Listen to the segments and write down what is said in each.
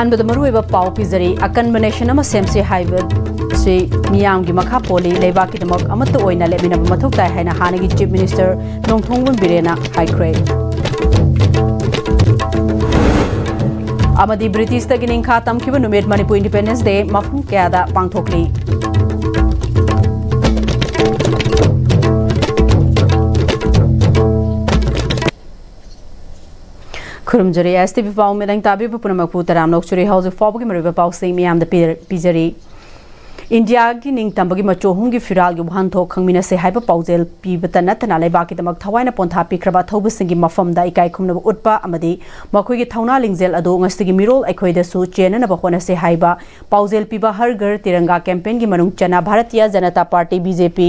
अहानबद मरुइबा पाउ पिजरी अकन नेशन अमा सेमसे हाइब्रिड से मियांगी मखा पोली लेबाकी दमक अमत ओइना लेमिना मथौ ताइ हाइना हानगी चीफ मिनिस्टर नोंथोंगबन बिरेना हाइक्रे अमदी ब्रिटिश तक निंखा तमखिब नुमेट मणिपुर इंडिपेंडेंस डे मफुम क्यादा पांगथोकली खुरुमजरी एसटीवी पाउ में ताबी पुनमकु तराम नोक्चुरी हाउस फॉबगी मरिबा पाउ से मियाम द पिजरी इंडिया की निंगतंबगी मचोहुंगी फिराल की वहानथो खंगमिना से हाइबा पाउजेल पीबता नतना लेबाकी दमक थवाइना पोंथा पिख्रबा थौबसिंगी मफमदा इकाई खुमनब उटपा अमदी मखोइगी थौना लिंगजेल अदो ngastigi मिरोल अखोइदसु चेननब होना से हाइबा पाउजेल पीबा हर घर तिरंगा कैंपेन की मनुंग चना भारतीय जनता पार्टी बीजेपी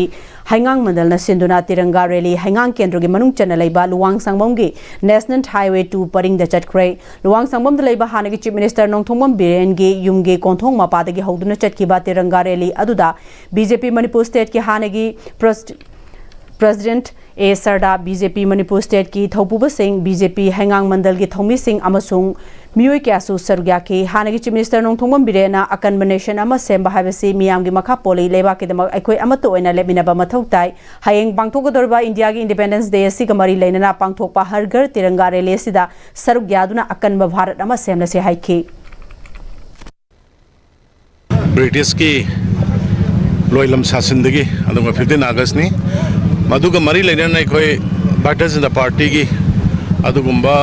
हाइंगांग मंडल न सिंधुना तिरंगा रैली हाइंगांग केंद्र की मनुंग चना लेबा लुवांग संगमगी नेशनल हाईवे 2 परिंग द चटख्रे लुवांग संगमद लेबा हानगी चीफ मिनिस्टर नोंथोंगबम बिरेन गे युमगे कोंथोंग मपादगी हौदुना चटखिबा तिरंगा रैली अदुदा बीजेपी मणिपुर स्टेट की हानगी president A Sharda BJP Manipur state की थौपुब सिंह बीजेपी हैंगांग मंडल की थौमी सिंह अमसुंग मियोय क्यासु सरग्या की हानगी चीफ मिनिस्टर नोंथोंगबम बिरेना अकन्बनेशन अमा सेंबा हाइबसी मियामगी मखा पोली लेबा के दमक अखोय अमत ओइना लेबिनबा मथौ ताइ हायेंग पांगथोगदरबा इंडिया की इंडिपेंडेंस डे असि गमरी लेनना पांगथोकपा हर घर तिरंगा रैली सिदा सरग्यादुना अकन्ब भारत अमा सेमलसे हाइखी ब्रिटिश की लोयलम शासनदगी 15 अगस्त नि मधुग मरी लेना अखोई भारतीय जनता पार्टी की अदुगुंबा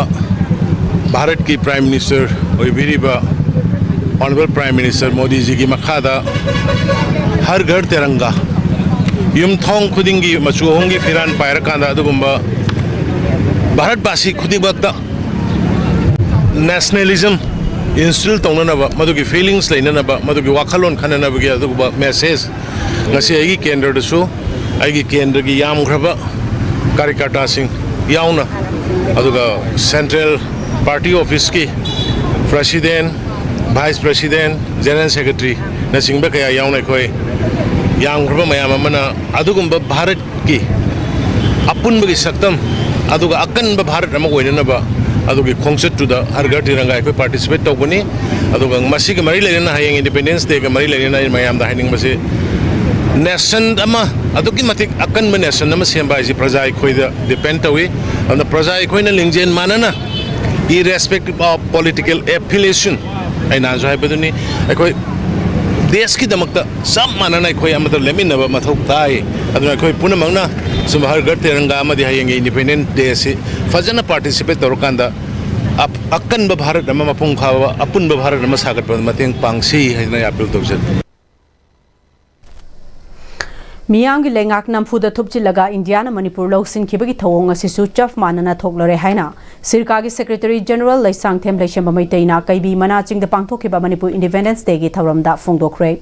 भारत की प्राइम मिनिस्टर ओइबिरिबा honourable prime minister Modi ji की मखादा हर घर तिरंगा युमथोंग खुदिंगी मचुहोंगी फिरान पायरकांदा अदुगुंबा भारतवासी खुदिबक्ता नेशनलिज्म इंस्टिल तौननबा मधुगी फीलिंग्स लेननबा मधुगी वाखलोन खननबगी अदुगुबा message ngasi aigi kendra dasu aigi kendra gi yamgraba कार्यकर्ता सिंह याउना अदुगा सेंट्रल पार्टी ऑफिस की president vice president general secretary नसिंग बकया याउना खोय यांग्रबा मयाम मना अदुगुंबा भारत की अपुनबगी सक्तम अदुगा अकनबा भारत अमा ओइननबा अदुगी खोंगचतुदा हरगर तिरंगा अखोय पार्टिसिपेट तौबनी अदुगा मसिग मरि लेना हायेंग इंडिपेंडेंस डे का मरि लेना मयाम दा हाइनिंग बसे नेशन अमा अदुगी मतिक अकनबा नेशन अमा सेंबा इसी प्रजा अखोयदा डिपेंड तौई अन प्रजा अखोयना लिंगजेन मानना इरेस्पेक्टिव ऑफ पॉलिटिकल एफिलिएशन आइना जो हाइबदुनी अखोय देश की दमकता सब मानना अखोय अमत लेमिनबा मथौ ताई अदुना अखोय पुनमंगना सुम हर घर तिरंगा अमदि हायेंग इंडिपेंडेंस डे से फजना पार्टिसिपेट तौरकांदा अकनबा भारत अमा मपुंग खावा अपुनबा भारत अमा सागतपा मतेंग पांगसी हाइना अपील तौजन मियांग की लेंगाक नमफुद थुपचिलगा इंडिया मणिपुर लौसिनखिबगी थवोंग असिसु चफ मानना थोकलरे हाइना सिरका की सेक्रेटरी जनरल लैसांगथेम लैशम मैतैना कैबी मना चिंग पांगथोखिबा मणिपुर इंडिपेंडेंस डे की थौरमदा फोंदोखरे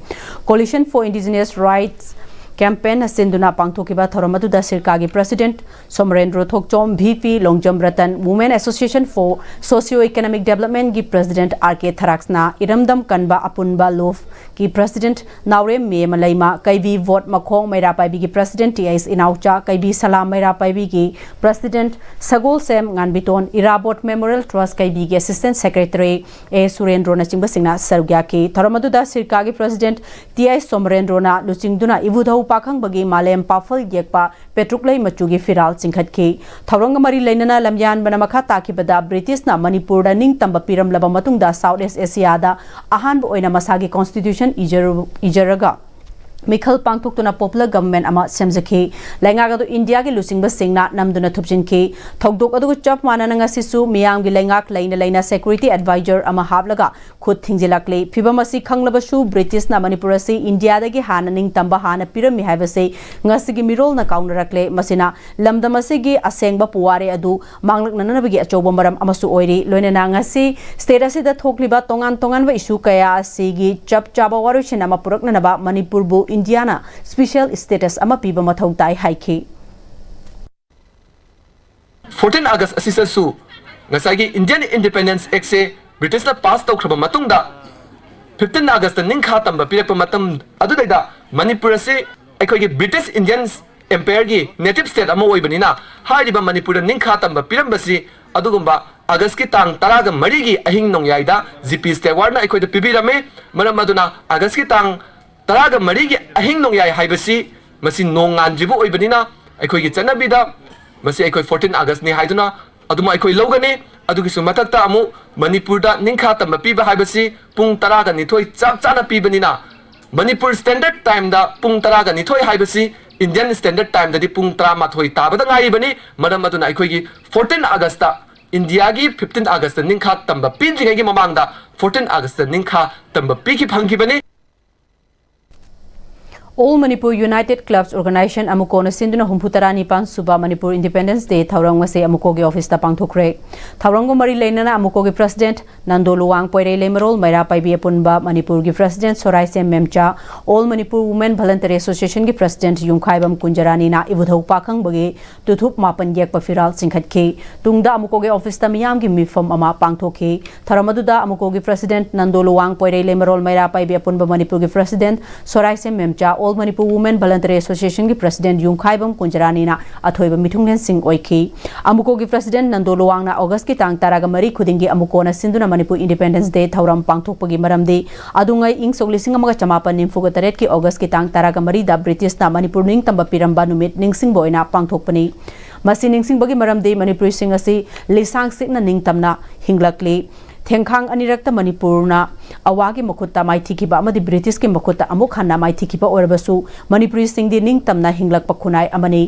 coalition for indigenous rights campaign सिंधुना पांगथोखिबा थौरम अदुदा सिरका की president Somorendra Thokchom VP Longjam Ratan women association for socio economic development की प्रेसिडेंट RK थराक्सना इरमदम कनबा अपुनबा लोफ की प्रेसिडेंट नावरेम मे मलैमा कैबी वोट मखोंग मैरा पाइबी की प्रेसिडेंट TS इनाउचा कैबी सलाम मैरा पाइबी की प्रेसिडेंट सगोल सेम गानबिटोन इराबोट मेमोरियल ट्रस्ट कैबी की असिस्टेंट सेक्रेटरी A सुरेंद्र नचिंग सिंगना सरग्या की थौरम अदुदा सिरका की प्रेसिडेंट TS सोमरेंद्रना लुचिंगदुना इबुधौ पाखंग बगी मालेम पाफल येकपा पेट्रुकलै मचुगी फिराल चिंखटकी थौरंग मरी लेनना लमयान बना मखा ताकिबदा ब्रिटिशना मणिपुर दा निंग तंबा पिरम लब मतुंगदा साउथ ईस्ट एशिया दा अहान ओइना मसागी कॉन्स्टिट्यूशन इजरगा मिखल पांगथोक्तुना पॉपुलर गवर्नमेंट अमा सेमजखी लेंगागदो इंडिया की लुसिंग बसिंगना नमदुना थुपजिनखी थौदोक अदुगु चप मानना सिसु मियाम की लेंगाक लेना सेक्यूरिटी एडवाइजर अमा हाबलगा खुद थिंजिलकले फिबम असि खंगलबसु ब्रिटिशना मणिपुर असि इंडिया दगी हाना निंग तंबा हाना पिरमी हाइबसे ngasiगी मिरोल ना काउनरकले मसिना लमदम असिगी असेंगबा पुवारे अदु मांगलकननबगी अचौबा मरम अमसु ओइरी लोइना ngasi स्टेट असिदा थोकलिबा तोंगान तोंगानबा इशू कया असिगी चप चाबा वारुशिन अमा पुरकननबा मणिपुर बु इंडियाना स्पेशल स्टेटस अमा पीबा मथौ ताइ हाइखी 14 अगस्त असिससु ngसागी इंडियन इंडिपेंडेंस एक्ट से ब्रिटिश ना पास तौखरबा मतुंगदा 15 अगस्त निंखा तंबा पिरकपा मतम अदुदैदा मणिपुर से अखोगी ब्रिटिश इंडियन एम्पायर की नेटिव स्टेट अमा ओइबनिना हाइरिबा मणिपुर निंखा तंबा पिरमबसी अदुगुंबा अगस्त की तांग तराग मरी की अहिंग नोंगयाइदा जीपी स्टेवार्ड अखोद पिबिरमे मरम अदुना अगस्त की तांग तराग मरी की अहिंग नोंगयाइ हाइबसी मसी नोंगानजिबु ओइबनिना अखोगी चनबिदा मसी अखोई 14 अगस्त ने हाइदुना अदुमा अखोई लौगने अदुगिसु मथक्ता अमु मणिपुरदा निंखा तम पीबा हाइबसी पुंग तराग निथोई चाप चाना पीबनिना मणिपुर स्टैंडर्ड टाइम दा पुंग तराग निथोई हाइबसी इंडियन स्टैंडर्ड टाइम ददी पुंग तरा माथोई ताबदा गाइबनी मरम अदुना अखोगी 14 अगस्त इंडिया की 15 अगस्त निंखा तंब पीद्रिंगै ममांगदा 14 अगस्त निंखा तंब Peaky फंगिबनी All Manipur United Clubs Organization Amuko na sinduna humputarani pan suba Manipur Independence Day thaurang mase Amuko gi office ta pangthokre thaurang go mari leinana Amuko gi president Nando Luwang Poirei Lemerol Maira Paibi apunba Manipur gi president Sorai Sem Memcha All Manipur Women Voluntary Association gi president Yungkhaibam Kunjarani na ibudhau pakhang bagi tuthup mapan yek pa firal singkhatke tungda Amuko gi office ta miyam gi mifam ama pangthokhe tharamaduda Amuko gi president Nando Luwang Poirei Lemerol Maira Paibi apunba Manipur gi president Sorai Sem Memcha All Manipur Women Voluntary Association की President Yungkhaibam Kunjarani na अथोइब मिथुंगलेन सिंह ओइखी अमुको की President Nando Luwang na August की तांग ताराग मरी खुदिंगी अमुको ना सिंधुना Manipur Independence Day थौरम पांगथोकपगी मरमदी अदुंगै इंग सोगलिसिंग अमगा चमापन निम्फुग तरेट की August की तांग ताराग मरी दा British ना Manipur निंग तंबा पिरंबा नुमित निंगसिंग बोइना पांगथोकपनी मसी निंगसिंग बगी मरमदी Manipur सिंग असि लिसांग सिकना निंग तमना हिंगलकली थेंखांग अनिरक्ता मणिपुरना अवागी मखुत्ता माइथिखिबा अमदि ब्रिटिश के मखुत्ता अमुक हन्ना माइथिखिबा ओरबसु मणिपुरी सिंगदि निंग तमना हिंगलकपा खुनाय अमनि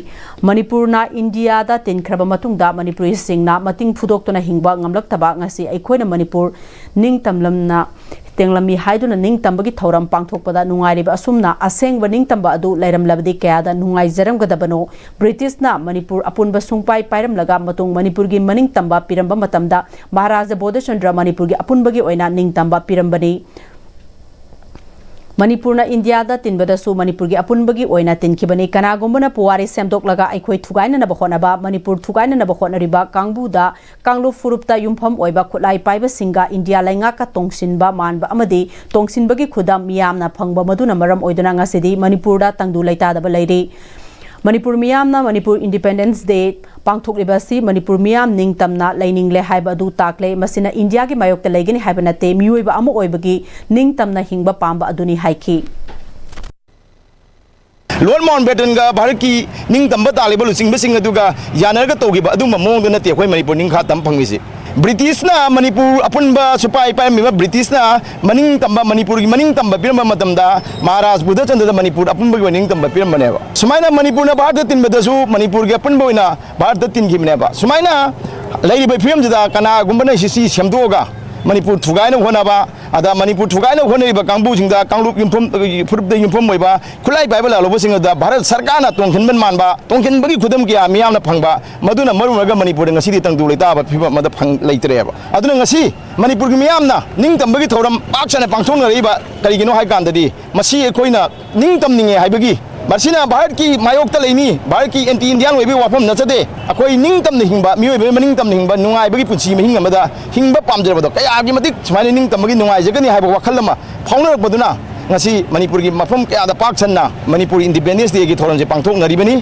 मणिपुरना इंडिया दा तिनख्रबा मतुंगदा मणिपुरी सिंगना मतिंग फुदोक्तुना हिंगबा ngamlaktaba ngasi अखोइना मणिपुर निंग तमलमना तेंगलमी हाइदुना निंग तंबगी थौरम पांगथोकपदा नुंगाइरिबा असुमना असेंगबा निंग तंबा अदु लैरमलबदि कयादा नुंगाइजरमगदबनो ब्रिटिशना मणिपुर अपुनबा सुंगपाइ पाइरमलगा मतुंग मणिपुरगी मनिंग तंबा पिरंबा मतमदा महाराजा बोधचंद्र मणिपुरगी अपुनबगी ओइना निंग तंबा पिरंबनी मणिपुरना इंडिया दा तिनबदसु मणिपुरगी अपुनबगी ओइना तिनखिबनी कनागुम्बना पुवारी सेमदोकलगा अखोइ थुगाइननबा होनबा मणिपुर थुगाइननबा होनरिबा कांगबुदा कांगलु फुरुपता युमफम ओइबा खुलाई पाइबा सिंगा इंडिया लैंगाका तोंगसिनबा मानबा अमदि तोंगसिनबगी खुदाम मियामना फंगबा मदुना मरम ओइदुना ngасidi मणिपुरदा तंगदु लैतादबा लैरि मणिपुर मियामना मणिपुर इंडिपेंडेंस डे पांगथोकलिबासी मणिपुर मियाम निंग तमना लैनिंगले हाइबा अदु ताकले मसिना इंडिया की मायोक्ता लैगनि हाइबा नते मियोइबा अमु ओइबगी निंग तमना हिंगबा पांबा अदुनि हाइखि लोन माउंटबेटन का भारत की निंग तंबा तालिबा लुचिंग बसिंग अदुगा यानरगा तोगिबा अदुमा मोंग नते अखोइ मणिपुर निंग खा तम फंगमिसि ब्रिटिश ना मणिपुर अपुनबा सुपाई पाइ मिबा ब्रिटिश ना मनिंग तंबा मणिपुर की मनिंग तंबा पिरम मतमदा महाराज बुद्धचंद्र मणिपुर अपुनबा की मनिंग तंबा पिरम बनेबा सुमाइना मणिपुर ना भारत तिनबदसु मणिपुर की अपुनबा ओइना भारत तिनखिबनेबा सुमाइना लैरिबा फिल्म जदा कना गुंबना सिसी सेमदोगा मणिपुर थुगाइना होनाबा अदा मणिपुर थुगाइना होनरिबा कांगबुसिंगदा कांगलुप युमफम फुरुपदा युमफम ओइबा खुलाई बाइबा लालोबसिंगदा भारत सरकारना तोंखिनबन मानबा तोंखिनबगी खुदम किया मियामना फंगबा मदुना मरुमरगा मणिपुर ngasi तंगदु लैताबा फिबा मदा फंग लैतरेबा अदुना ngasi मणिपुर की मियामना निंग तंबगी थौरम पाक्सना पांगथोनरिबा करिगिनो हाइ कांददी मसी एखोइना निंग तमनिंगे हाइबगी मसीना भारत की मायोक्ता लेनी भारत की एंटी इंडियन वेबी वाफम नचदे अखोई निंग तमने हिंबा मियोइबे मनिंग तमने हिंबा नुंगाइबगी पुंसी महिंग अमदा हिंबा पामजरबदो कयागी मतिक सुमाइना निंग तमगी नुंगाइजगनी हाइबा वखलमा फाउनरबदुना ngasi मणिपुर की मफम कयादा पाक्सना मणिपुर इंडिपेंडेंस डे की थौरमजे पांगथोकनरिबनी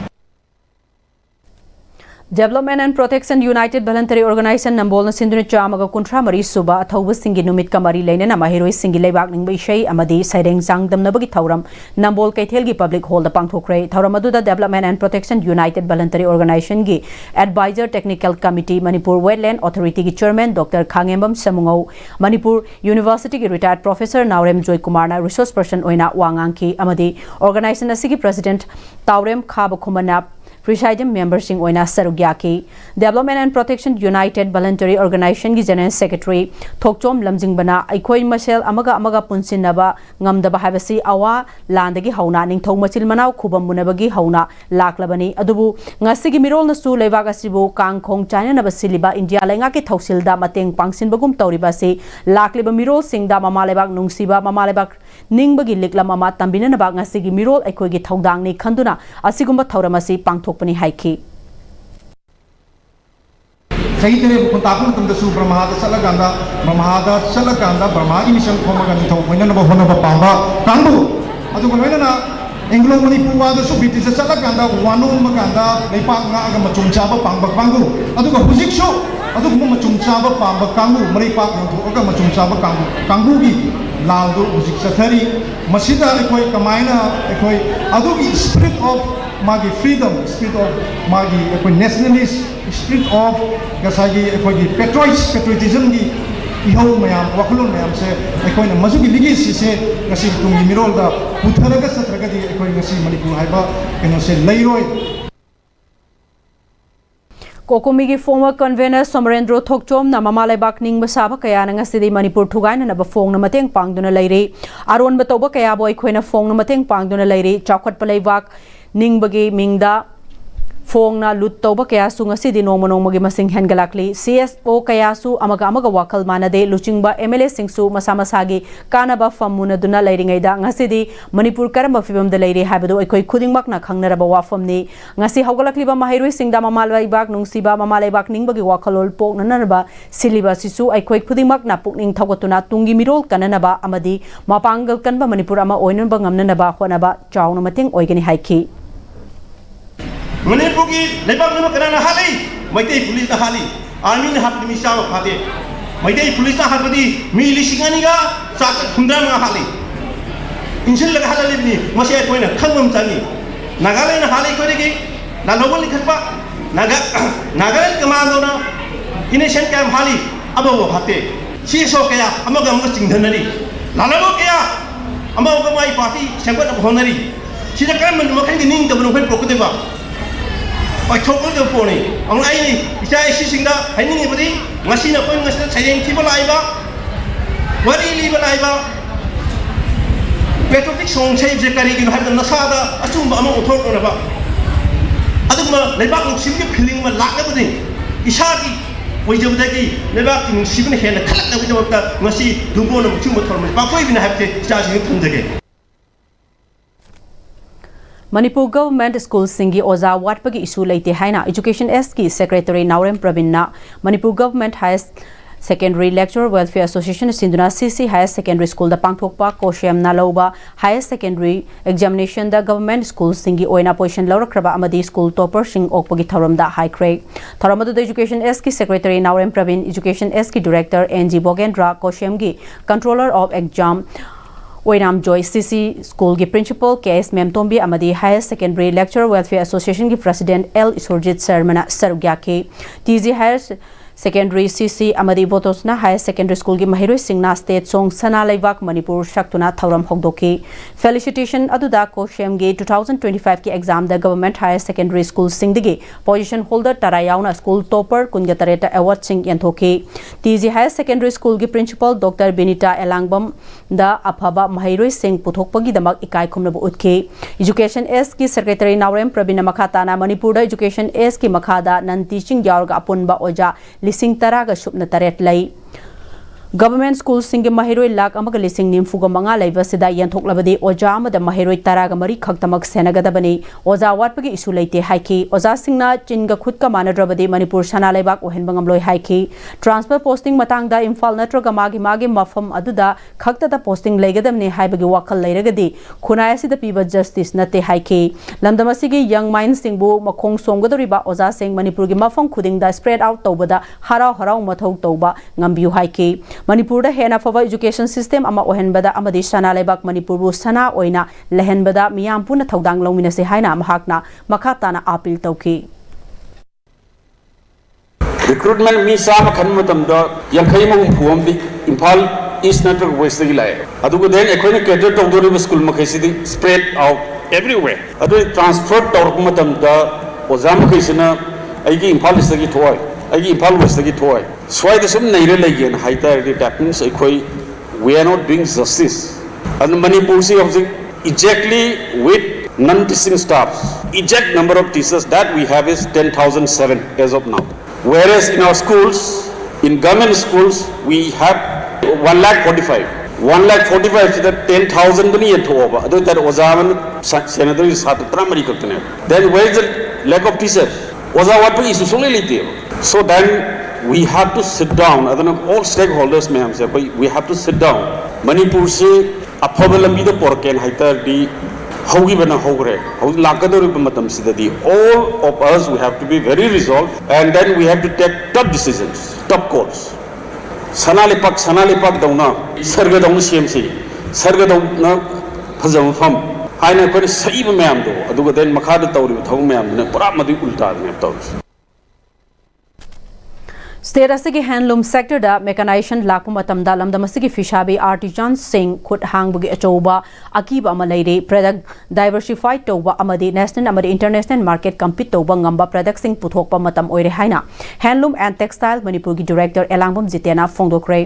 Development and Protection United Voluntary Organization Nambol na sinduna chamaga kuntra mari suba thauba singi numit kamari leinana mahiroi singi leibak ningbai shei amadi saireng jangdamnabagi thauram Nambol Kaithel gi public hall da pangthokre thauram aduda Development and Protection United Voluntary Organization gi Advisor Technical Committee Manipur Wetland Authority gi Chairman Dr. Khangembam Samungau Manipur University gi retired Professor Naurem Joy Kumar na resource person oina wangangki amadi organization asigi President Taurem Khaba Khumana Presiding Member Singh Oina Sarugyaki Development and Protection United Voluntary Organization ki General Secretary Thokchom Lamjingbana Aikhoi Masel amaga punsinaba ngamdaba habasi awa landagi hauna ningthau machil manau khubam munabagi hauna laklabani adubu ngasigi mirol na su lebaga sibu kangkhong China na basiliba India lenga ki thausilda mateng pangsin bagum tauriba se lakliba mirol singda mama lebak nungsiba mama lebak ningbagi likla mama tambina na ba ngasigi mirol aikhoi gi thaudang ni khanduna asigumba thauramasi pangthokpani haiki सही तरह कुंताकुन तुमदसु ब्रह्मादा चलगंदा ब्रह्मा की mission खोमगा निथौ मोइननबा होनबा पांबा कांबु अदुग लोइनना एंग्लो मणिपुर वादसु ब्रिटिश चलगंदा वानु मगंदा लेपाक nga aga machum chaba pangba pangu aduga hujiksu ꯑꯗꯨꯒꯨꯝꯕ ꯃꯆꯨꯝ ꯆꯥꯕ ꯄꯥꯝꯕ ꯀꯥꯡꯕꯨ ꯃꯔꯩ ꯄꯥꯛ ꯌꯣꯟꯊꯣꯛꯑꯒ ꯃꯆꯨꯝ ꯆꯥꯕ ꯀꯥꯡꯕꯨꯒꯤ ꯂꯥꯜꯗꯨ ꯍꯧꯖꯤꯛ ꯆꯠꯊꯔꯤ ꯃꯁꯤꯗ ꯑꯩꯈꯣꯏ ꯀꯃꯥꯏꯅ ꯑꯩꯈꯣꯏ ꯑꯗꯨꯒꯤ ꯁ꯭ꯄꯤꯔꯤꯠ ꯑꯣꯐ ꯃꯥꯒꯤ ꯐ꯭रीडम ꯁ꯭ꯄꯤꯔꯤꯠ ꯑꯣꯐ ꯃꯥꯒꯤ ꯑꯩꯈꯣꯏ ꯅꯦꯁꯅꯦꯂꯤꯁ ꯁ꯭ꯄꯤꯔꯤꯠ ꯑꯣꯐ ꯉꯁꯥꯏꯒꯤ ꯑꯩꯈꯣꯏꯒꯤ ꯄꯦꯇ꯭ꯔꯣꯏꯇꯤꯖꯝꯒꯤ इहौ मैम वखलों मैम से अखोन मजुगी लिगेसी से ngasi tungi mirolda putharaga satragadi अखोई ngasi मणिपुर हाइबा कनो से लैरोय कोकुमी की फॉर्मर कन्वेनर समरेंद्र थोकचोम ना ममा लेबाक निंग बसाबा कया ना ngasi मणिपुर थुगाइन ना फोंग ना मतेंग पांगदुना लैरे आरोन बतोबा कया बो अखोइना फोंग ना मतेंग पांगदुना लैरे चाखट पलेबाक निंग बगी मिंगदा फोंगना लुट तौब कयासु ngasi नोम नोमगी मसिंग हेनगलाकली CSO कयासु अमगा अमगा वाखल मानदे लुचिंगबा MLA सिंगसु मसा मसागी कानाबा फमुनदुना लैरिंगैदा ngasi मणिपुर करम फिबम द लैरे हाबदो अखोई खुदिंगमकना खंगनरबा वाफमनी ngasi हौगलकलिबा माहिरुई सिंगदा ममालैबाक नुंगसिबा ममालैबाक निंगबगी वाखलोल पोकननरबा सिलिबा सिसु अखोई खुदिंगमकना पुकनिंग थौगतुना तुंगी मिरोल कननबा अमदी मापांगल कनबा मणिपुर अमा ओइनबा ngamnanaba honaba चाउना मतेंग ओइगनि हाइखि मणिपुर की लेबाक नम कना हाली मैतै पुलिस हाली आर्मी ने हाथ मिसा हाते मैतै पुलिस हाथबदी मी लिसिंगानी गा चाक खुंद्रा मा हाली इंसिल लगा हालिबनी मसे कोइना खंगम चानी नागालैंड हाली कोइगे नालोबल लिखबा नागालैंड कमांडो ना इनेशन कैम हाली अबो हाते सीसो कया अमगा अमगा चिंधनरी लालाबो कया अमगा माई पार्टी सेंगत होनरी सिदा काम मखन निंग तबनो फन पोकदेबा पाठोकल पोने अंग आइनि इसा इसिसिंगदा हाइनिंगबदी ngasiना कोइ ngasiना साइलेंट थिबा लाइबा वरि लिबा लाइबा पेट्रोटिक सॉन्ग छै जे करी कि हाइबा नसादा अचुम अमा उथोरनबा अदुमा लेबाक नुसिबि फिलिंग मा लागबदी इसागी ओइजबदगी लेबाक नुसिबिन हेना खलकदबदबता ngasi दुबोन मुचुम थोरम पाखोइबिन हाइबते चाजिनि थुनजगे मणिपुर गवर्नमेंट स्कूल सिंगी ओजा वाटपगी इशू लेते हाइना एजुकेशन एस की secretary Naorem Praveen Manipur government higher secondary lecture welfare association सिंधुना सीसी हायर सेकेंडरी स्कूल पांगथोकपा कोशेम नालौबा हायर सेकेंडरी एग्जामिनेशन द गवर्नमेंट स्कूल सिंगी ओइना पोजिशन लौरखरबा अमदी स्कूल टॉपर सिंग ओकपगी थरमदा हाइख्रे थरमदुद एजुकेशन एस की secretary Naorem Praveen education S की डायरेक्टर एनजी बोगेंद्रा कोशेम की controller of exam Oinam Joy CC school की प्रिंसिपल केएस मेमतोंबी अमदी higher secondary lecture welfare association की प्रेसिडेंट एल ईश्वरजीत शर्मा सरुग्याके टीजी हायर सेकेंडरी सीसी अमदी बोतोसना हायर सेकेंडरी स्कूल की महिरोई सिंगना स्टेट सोंग सना लेवाक मणिपुर शक्तुना थौरम होंदोकी फेलिसिटेशन अदुदा कोशेम के 2025 की एग्जाम द गवर्नमेंट हायर सेकेंडरी स्कूल सिंगदगी पोजीशन होल्डर तरा याउना स्कूल टॉपर कुनगतरेटा अवार्ड सिंग यंथोकी टीजी हायर सेकेंडरी स्कूल की प्रिंसिपल डॉक्टर बिनीता एलांगबम द अफबा महिरोई सिंग पुथोकपगी दमक इकाई खुमनबु उतके एजुकेशन एस की सेक्रेटरी नावरेम प्रवीण मखाताना मणिपुर एजुकेशन एस की मखादा नन टीचिंग यावरगा अपुनबा ओजा लिसिंग तरागा सुपना तरेट लई गवर्नमेंट स्कूल सिंगे महिरोई लाख अमग लिसिंग निम्फुगा मंगा लेबसिदा यंथोकलबदी ओजा अमद महिरोई तरागा मरी खक्तमक सेनगदबनी ओजा वाटपगी इशू लेते हाइकी ओजा सिंगना चिनगा खुदका मानद्रबदी मणिपुर सना लेबाक ओहेनबंगम लोय हाइकी ट्रांसफर पोस्टिंग मतंगदा इम्फाल नत्रगा मागी मफम अदुदा खक्तदा पोस्टिंग लेगदमने हाइबगी वाखल लेरगदी खुनाय सिदा पीबा जस्टिस नते हाइकी लमदमसिगी यंग माइंड सिंगबु मखोंग सोंगदोरिबा ओजा सिंग मणिपुर की मफम खुदिंगदा स्प्रेड आउट तौबदा हराव हराव मथौ तौबा ngambyu haiki मणिपुर हेना फवा एजुकेशन सिस्टम अमा ओहेनबदा अमदी सना लेबाक मणिपुरबु सना ओइना लेहनबदा मियाम पुना थौदांग लौमिनसे हाइना महाकना मखाताना अपील तौकी रिक्रूटमेंट मी साम खनमतम द यंखै मगुम फुअमदि इम्फाल ईस्ट नत्रग वेस्ट दगी लाए अदुगु देन एखोइना कैडर तौदोरिब स्कूल मखैसिदि स्प्रेड आउट एवरीवेयर अदु ट्रांसफर तौरक मतम द ओजाम मखैसिना अइगी इम्फाल ईस्ट दगी थोय अइगी इम्फाल वेस्ट दगी थोय स्वाइद सुम नैरे लेगेन हाइतारदि दैट मीन्स एखोइ we are not doing justice and Manipur see exactly with non-teaching staffs exact number of teachers that we have is 10,007 as of now, whereas in our schools, in government schools, we have 1,45,000 to that 10,000 bani to over other that ozaman senator is hat primary kottane then where is the lack of teachers oza what is solely so then we have to sit down all stakeholders ma'am say we have to sit down Manipur se afaba lambi da porken haitar di hogibana hogre lakadori matam sidadi all of us we have to be very resolved and then we have to take tough decisions, tough calls. Sanalipak dauna sarga dauna CMC sarga dauna phajam fam haina ko saiba mayam do aduga den makhada tawri thau mayam ne pura madi ulta ne tawri. State asigi handloom sector da mechanization lakpa matamda lamdam asigi fishabi artisan sing khut hangbugi achoba akiba ama leire product diversified toba amadi national amadi international market compete toba ngamba product sing puthokpa matam oire haina handloom and textile Manipur gi director Elangbom Jitena phongdokre.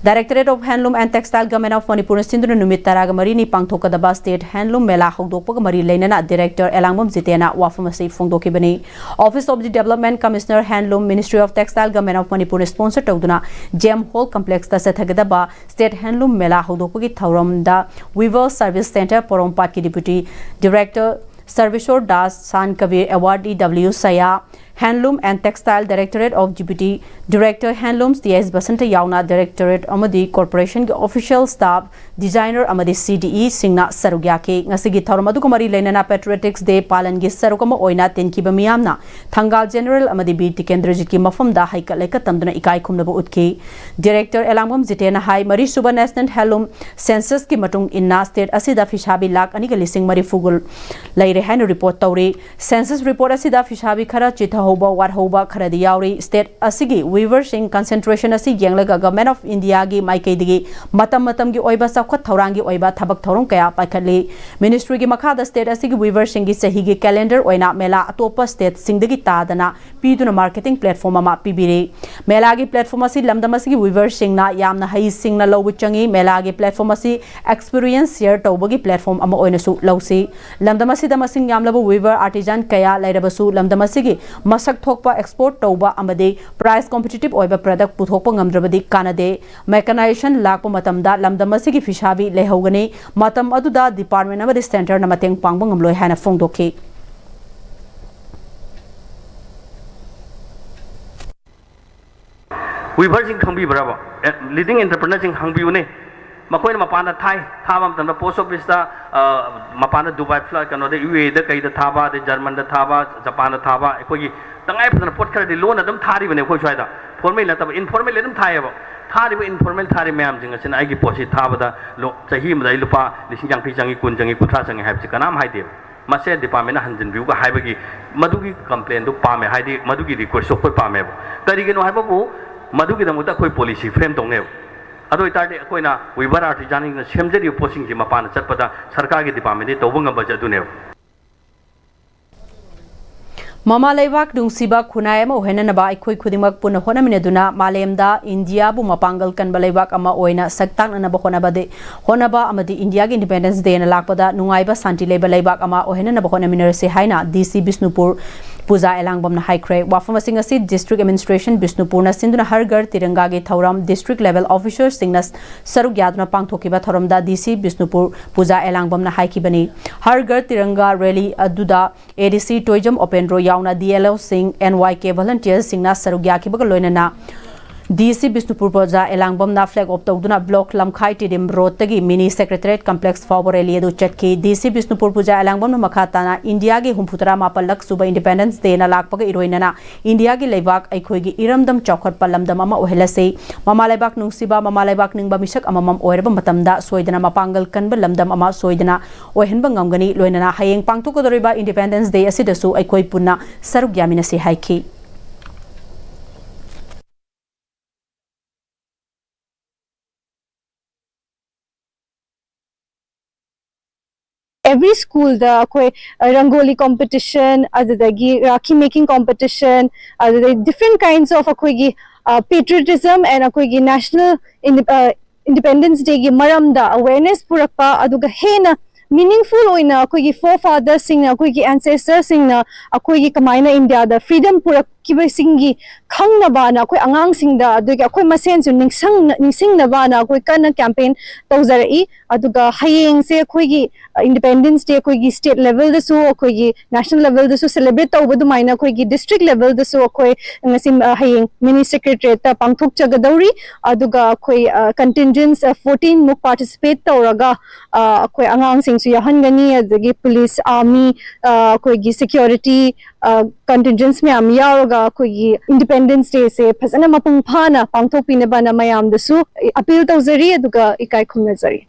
Directorate of Handloom and Textile Government of Manipur sinduna numit taraga mari ni pangthokadaba state handloom mela hogdokpa mari leinana director Elangbom Jitena wafamasi phongdokibani. Office of the Development Commissioner Handloom Ministry of Textile Government of Manipur sponsor tawduna Gem Hall Complex ta sethagadaba state handloom mela hogdokpagi thauram da Weaver Service Center Porompat ki deputy director Servishor Das San Kabir awardee W Saya Handloom and Textile Directorate of Deputy Director Handlooms TS Basanta Yauna Directorate Amadi Corporation ke official staff designer Amadi CDE Singna Sarugyake ngasigi thaurmadu kumari lenana Patriotics Day palan gi sarukama oina tenki bamiyamna Thangal General Amadi B Tikendrajit ki mafam da haika leka tamduna ikai khumnaba utki Director Elangbom Jitena hai mari suba National Handloom Census ki matung inna state asida fishabi lak ani ga lising mari fugul laire hain report tawri census report asida fishabi khara chitha hoba war hoba kharadi yauri state asigi weaver sing concentration asi yenglaga government of India gi maikai digi matam gi oiba sakhat thaurangi oiba thabak thorong kaya paikhatli ministry gi makhada state asigi weaver sing gi sahi gi calendar oina mela atopa state sing digi tadana piduna marketing platform ama pibire mela gi platform asi lamdam asigi weaver sing na yamna hai sing na lobu changi mela gi platform asi experience share tawbagi platform ama oina su lausi lamdam asi da masing yamlabu weaver artisan kaya lairabasu lamdam asigi masak thokpa export tauba amade price competitive oiba product puthokpa ngamdrabadi kanade mechanization lakpa matamda lamdam asigi fishabi lehogani matam aduda department amade center na mateng pangba ngamloi hana phongdokhi weaver jing khangbi braba leading entrepreneur jing khangbi une makoy na mapana thai thabam tan post office da mapana Dubai flight kano de UAE da kai da thaba de German da thaba Japan da thaba ekoi tangai phana pot khara de loan adam thari bane khoi chwai da formal na tab informal adam thai ba thari ba informal thari mayam jing asin ai gi posi thaba da lo chahi ma dai lupa lising jang phi jangi kun jangi kuthra jangi haib chi kanam hai de mase department na hanjin view ga haibagi madugi complaint du pame haidi madugi request of pame ba kari ge no haibabu madugi da muta khoi policy frame tongne adoi tarde koina weaver artisan na semjeri posting ji mapana chatpada sarkar gi department de tobung ba jadune Mama Leibak Dungsiba Kunayama Ohenanaba Ikoi Kudimak Puna Honaminaduna Malemda India Bu Mapangal Kanba Leibak Ama Oina Saktan Anaba Honabade Honaba Amadi India Independence Day na Lakpada Nungaiba Santi Leba Leibak Ama Ohenanaba Honaminarse Haina DC Bisnupur Puja Elangbom na High Cray Wafamasinga Seat District Administration Bisnupur na Sinduna Hargar Tiranga ge Thauram District Level Officers Singnas Saruk Yaduna Pangthokiba Thoramda DC Bisnupur Puja Elangbom na High Kibani Hargar Tiranga Rally Aduda ADC Toijam Open Ro Yauna DLO Singh NYK volunteers Singna Sarugya Kibaga Loinana DC Bisnupur Puja Elangbom na flag of Tawduna block Lamkhai Tidim Road tagi mini secretariat complex for Rally du Chatki DC Bisnupur Puja Elangbom na Makhatana India ge Humputara Mapalak Suba Independence Day na Lakpaga Iroinana India ge Leibak Aikhoigi Iramdam Chokhat Palamdam ama Ohelase Mama Leibak Nungsiba Mama Leibak Ningba Misak amamam Oirba Matamda Soidana Mapangal Kanba Lamdam ama Soidana Ohenba Ngamgani Loinana Hayeng Pangtukodoriba Independence Day asidasu Aikhoi Punna Sarugyamina se haiki every school the koi rangoli competition adagi rakhi making competition different kinds of koi patriotism and koi national independence day gi maramda awareness purakpa aduga hena meaningful oina koi forefathers singna koi ancestors singna koi kamaina India the freedom purak kiba singi khangna bana koi angang singda aduga koi masen su ningsing na bana koi kana campaign tawzarai aduga hayeng se koi independence day koi state level da so koi national level da so celebrate tawbadu maina koi district level da so koi ngasim hayeng mini secretariat ta pangthok chagadauri aduga koi contingents 14 muk participate tawraga koi angang sing su yahangani adagi police army koigi security contingents me am yaroga koigi Independence Day se phasana mapung phana pangthok pina bana mayam dasu appeal tawzari aduga ikai khumnazari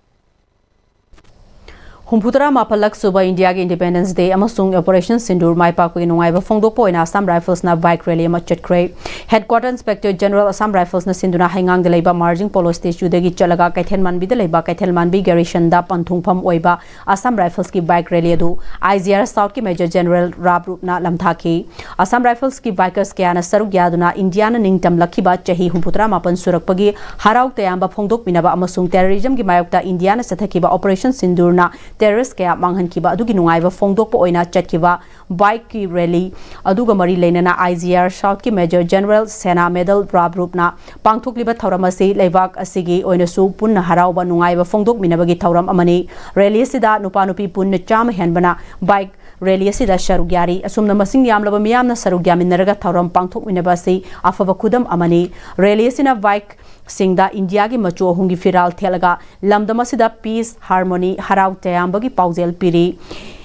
Humputara Mapalak Suba India Independence Day amasung Operation Sindur Mai Pakui Nungaiba Fongdokpo in Assam Rifles na bike rally machet kre Headquarter Inspector General Assam Rifles na Sinduna Hangang de Leba Marging Polo Station degi chalaga Kaithen Manbi de Leba Kaithen Manbi Garrison da Panthungpham oiba Assam Rifles ki bike rally adu IGR South ki Major General Rab Rupna lamthaki Assam Rifles ki bikers ke ana saruk yaduna India na ningtam lakhiba chahi Humputara Mapan surakpagi harau tayamba Fongdok minaba amasung terrorism ki mayokta India na sathakiba Operation Sindur na terrorist kaya manghan kiba adugi nungaiba Fongdokpo oina chatkiba bike ki rally aduga mari leinana IGR South ki Major General Sena Medal Rab Rupna pangthokliba thauramasi leibak asigi oina su punna harauba nungaiba Fongdok minabagi thauram amani rally sida nupa nupi punna cham henbana bike rally sida sharugyari asumna masing yamlaba miyamna sarugyaminaraga thauram pangthok minabasi afaba khudam amani rally sina bike Singda India ki macho hungi firal thelaga lamdamasida peace harmony harau tayambagi paujel piri